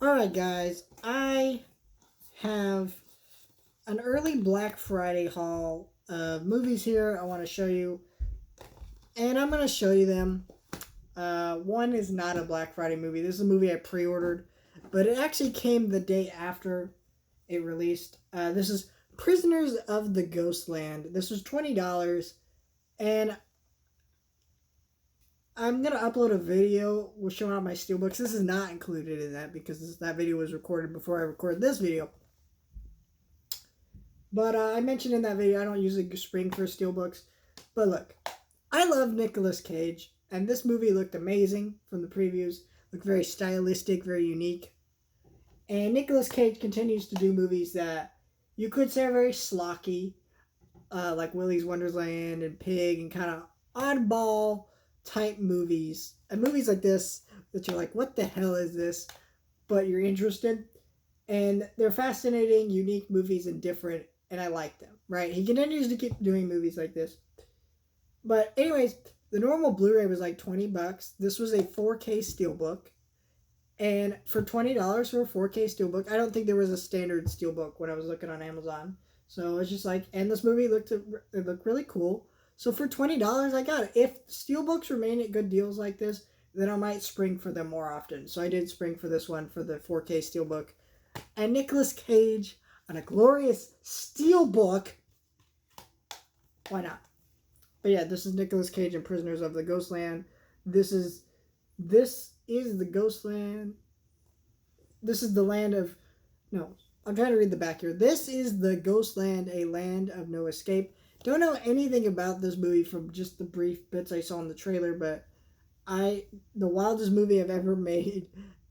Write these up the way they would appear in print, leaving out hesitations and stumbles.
Alright, guys, I have an early Black Friday haul of movies here I want to show you, and I'm going to show you them. One is not a Black Friday movie. This is a movie I pre ordered, but it actually came the day after it released. This is Prisoners of the Ghostland. This was $20, and I'm going to upload a video showing out my steelbooks. This is not included in that because that video was recorded before I recorded this video. But I mentioned in that video I don't usually spring for steelbooks. But look, I love Nicolas Cage, and this movie looked amazing from the previews. Looked very stylistic, very unique. And Nicolas Cage continues to do movies that you could say are very schlocky, like Willy's Wonderland and Pig, and kind of oddball type movies. And movies like this that you're like, what the hell is this? But you're interested. And they're fascinating, unique movies and different, and I like them, right? He continues to keep doing movies like this. But anyways, the normal Blu-ray was like $20. This was a 4K steelbook. And for $20 for a 4K steelbook, I don't think there was a standard steelbook when I was looking on Amazon. So it's just like, and this movie looked really cool. So for $20, I got it. If steelbooks remain at good deals like this, then I might spring for them more often. So I did spring for this one for the 4K steelbook. And Nicolas Cage on a glorious steelbook. Why not? But yeah, this is Nicolas Cage and Prisoners of the Ghostland. This is the Ghostland. This is the land of... No, I'm trying to read the back here. This is the Ghostland, a land of no escape. Don't know anything about this movie from just the brief bits I saw in the trailer, but the wildest movie I've ever made.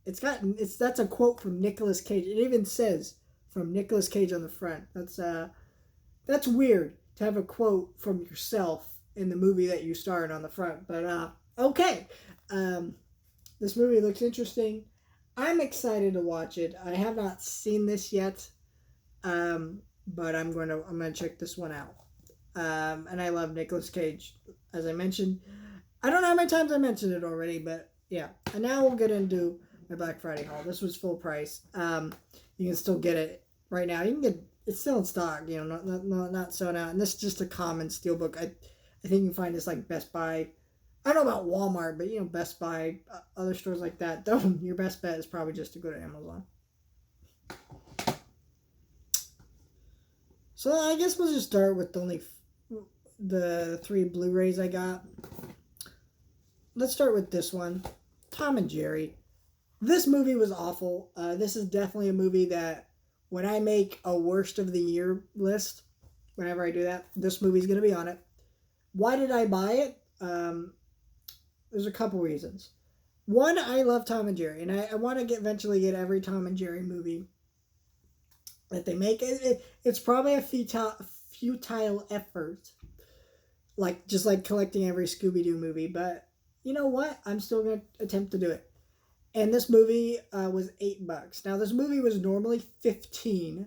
That's a quote from Nicolas Cage. It even says from Nicolas Cage on the front. That's weird to have a quote from yourself in the movie that you starred on the front. But okay. This movie looks interesting. I'm excited to watch it. I have not seen this yet. But I'm gonna check this one out. And I love Nicolas Cage, as I mentioned. I don't know how many times I mentioned it already, but yeah. And now we'll get into my Black Friday haul. This was full price. You can still get it right now. You can get it's still in stock. Not sold out. And this is just a common steelbook. I think you can find this like Best Buy. I don't know about Walmart, but Best Buy, other stores like that. Your best bet is probably just to go to Amazon. So I guess we'll just start with the 3 Blu-rays I got. Let's start with this one, Tom and Jerry. This movie was awful. This is definitely a movie that when I make a worst of the year list, whenever I do that, this movie's going to be on it. Why did I buy it? There's a couple reasons. One, I love Tom and Jerry, and I want to eventually get every Tom and Jerry movie that they make. It's probably a futile effort, just like collecting every Scooby-Doo movie, but you know what? I'm still going to attempt to do it. And this movie was $8. Now, this movie was normally $15.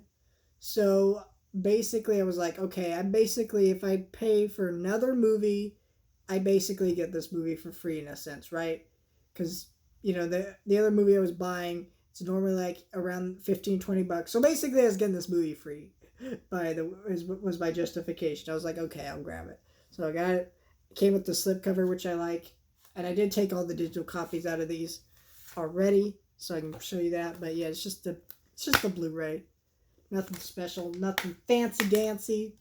So basically, I was like, okay, if I pay for another movie, I basically get this movie for free in a sense, right? Because, the other movie I was buying, it's normally like around $15-20. So basically, I was getting this movie free was my justification. I was like, okay, I'll grab it. So I got it. It came with the slipcover, which I like. And I did take all the digital copies out of these already, so I can show you that. But yeah, it's just a Blu-ray. Nothing special, nothing fancy dancy.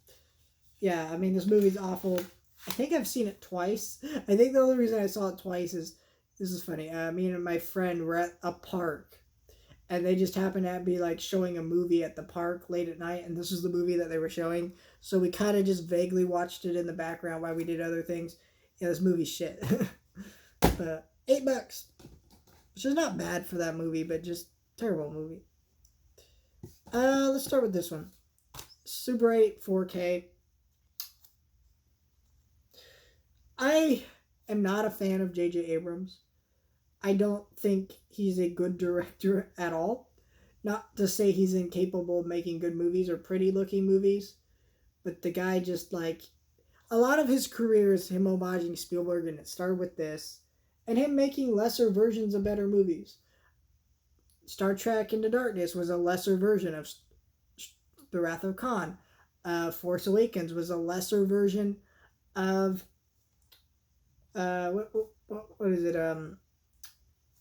Yeah, I mean, this movie's awful. I think I've seen it twice. I think the only reason I saw it twice is, this is funny, me and my friend were at a park, and they just happened to be like showing a movie at the park late at night, and this was the movie that they were showing, so we kind of just vaguely watched it in the background while we did other things. Yeah, this movie's shit. But $8, which is not bad for that movie, but just terrible movie. Let's start with this one. Super 8 4K. I am not a fan of J.J. Abrams. I don't think he's a good director at all. Not to say he's incapable of making good movies or pretty looking movies, but the guy just a lot of his career is him homaging Spielberg, and it started with this, and him making lesser versions of better movies. Star Trek Into Darkness was a lesser version of The Wrath of Khan. Force Awakens was a lesser version of what is it? A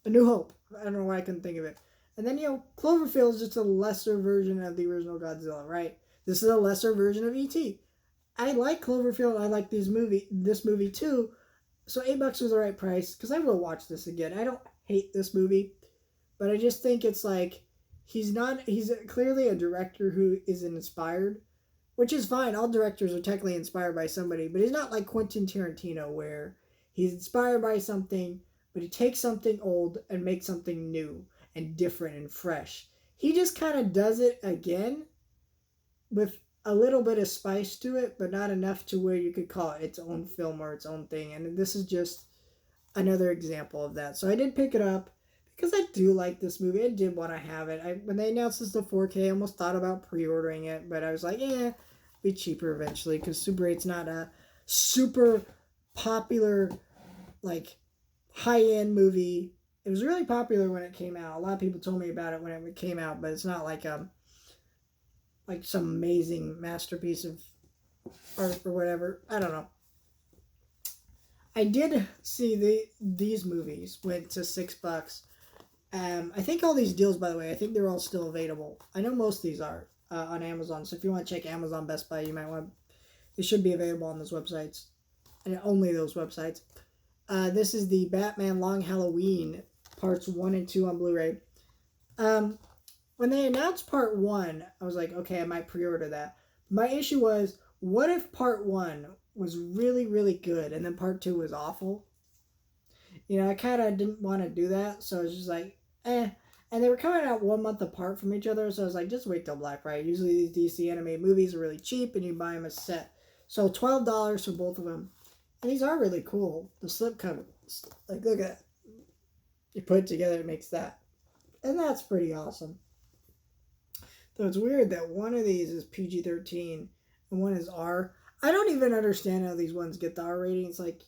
New Hope. I don't know why I couldn't think of it. And then Cloverfield is just a lesser version of the original Godzilla, right? This is a lesser version of E.T. I like Cloverfield. I like this movie too. So $8 was the right price because I will watch this again. I don't hate this movie, but I just think it's like he's clearly a director who is inspired, which is fine. All directors are technically inspired by somebody, but he's not like Quentin Tarantino where he's inspired by something, but he takes something old and makes something new and different and fresh. He just kind of does it again with a little bit of spice to it, but not enough to where you could call it its own film or its own thing. And this is just another example of that. So I did pick it up because I do like this movie. I did want to have it. When they announced this to 4K, I almost thought about pre-ordering it, but I was like, be cheaper eventually because Super 8's not a super popular, like, high-end movie. It was really popular when it came out. A lot of people told me about it when it came out, but it's not like some amazing masterpiece of art or whatever. I don't know. I did see these movies went to $6. I think all these deals, by the way, I think they're all still available. I know most of these are on Amazon. So if you want to check Amazon, Best Buy, you might want. They should be available on those websites, and only those websites. This is the Batman Long Halloween parts 1 and 2 on Blu-ray. When they announced part 1, I was like, okay, I might pre-order that. My issue was, what if part 1 was really, really good and then part 2 was awful? I kind of didn't want to do that, so I was just like, And they were coming out 1 month apart from each other, so I was like, just wait till Black Friday. Usually these DC animated movies are really cheap and you buy them as a set. So $12 for both of them. And these are really cool. The slipcover, like, look at that. You put it together, it makes that. And that's pretty awesome. Though it's weird that one of these is PG-13 and one is R. I don't even understand how these ones get the R rating. It's like,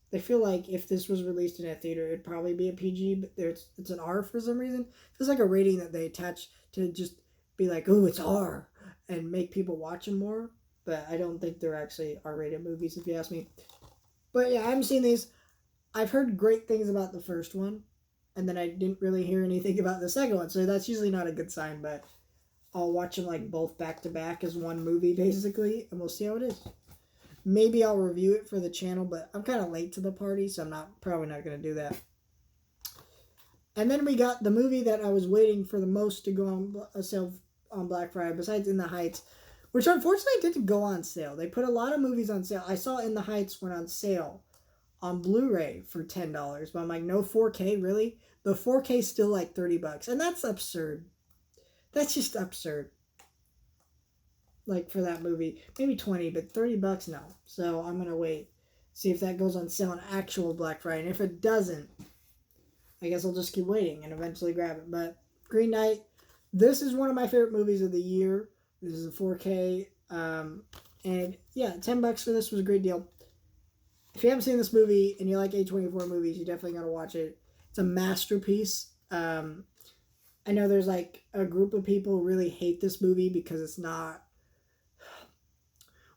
they feel like if this was released in a theater, it'd probably be a PG, but it's an R for some reason. It feels like a rating that they attach to just be like, oh, it's R, and make people watch them more. But I don't think they're actually R-rated movies, if you ask me. But yeah, I haven't seen these. I've heard great things about the first one, and then I didn't really hear anything about the second one, so that's usually not a good sign, but I'll watch them like both back to back as one movie, basically, and we'll see how it is. Maybe I'll review it for the channel, but I'm kind of late to the party, so I'm probably not going to do that. And then we got the movie that I was waiting for the most to go on sale on Black Friday, besides In the Heights, which unfortunately didn't go on sale. They put a lot of movies on sale. I saw In the Heights went on sale on Blu-ray for $10, but I'm like, no 4K, really? The 4K is still like $30, and that's absurd. That's just absurd. Like, for that movie, maybe 20, but $30, no. So I'm gonna wait, see if that goes on sale on actual Black Friday. And if it doesn't, I guess I'll just keep waiting and eventually grab it. But Green Knight, this is one of my favorite movies of the year. This is a 4K, and yeah, $10 for this was a great deal. If you haven't seen this movie and you like A24 movies, you definitely gotta watch it. It's a masterpiece. I know there's like a group of people who really hate this movie because it's not.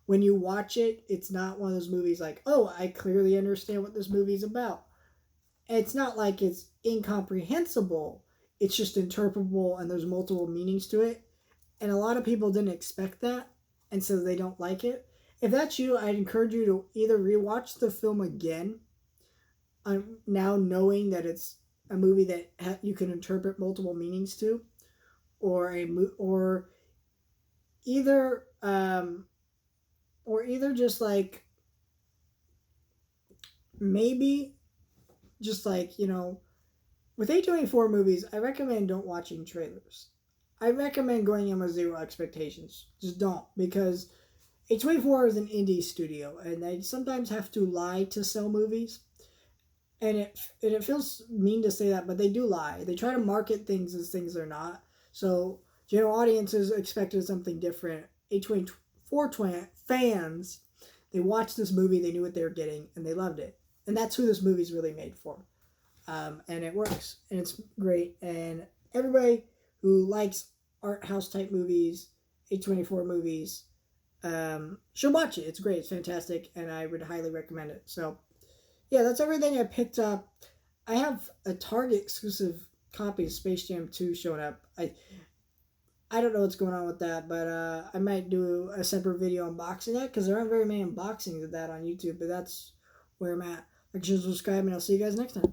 When you watch it, it's not one of those movies like, oh, I clearly understand what this movie's about. It's not like it's incomprehensible. It's just interpretable and there's multiple meanings to it. And a lot of people didn't expect that, and so they don't like it. If that's you, I'd encourage you to either rewatch the film again, now knowing that it's a movie that you can interpret multiple meanings to, or either just like, maybe just like, with A24 movies, I recommend don't watching trailers. I recommend going in with zero expectations. Just don't, because A24 is an indie studio, and they sometimes have to lie to sell movies. And it feels mean to say that, but they do lie. They try to market things as things they're not. So general audiences expected something different. A24 fans, they watched this movie, they knew what they were getting, and they loved it. And that's who this movie's really made for. And it works, and it's great. And everybody who likes art house type movies, A24 movies, should watch it. It's great. It's fantastic, and I would highly recommend it. So, yeah, that's everything I picked up. I have a Target exclusive copy of Space Jam 2 showing up. I don't know what's going on with that, but I might do a separate video unboxing that because there aren't very many unboxings of that on YouTube. But that's where I'm at. Like, share, subscribe, and I'll see you guys next time.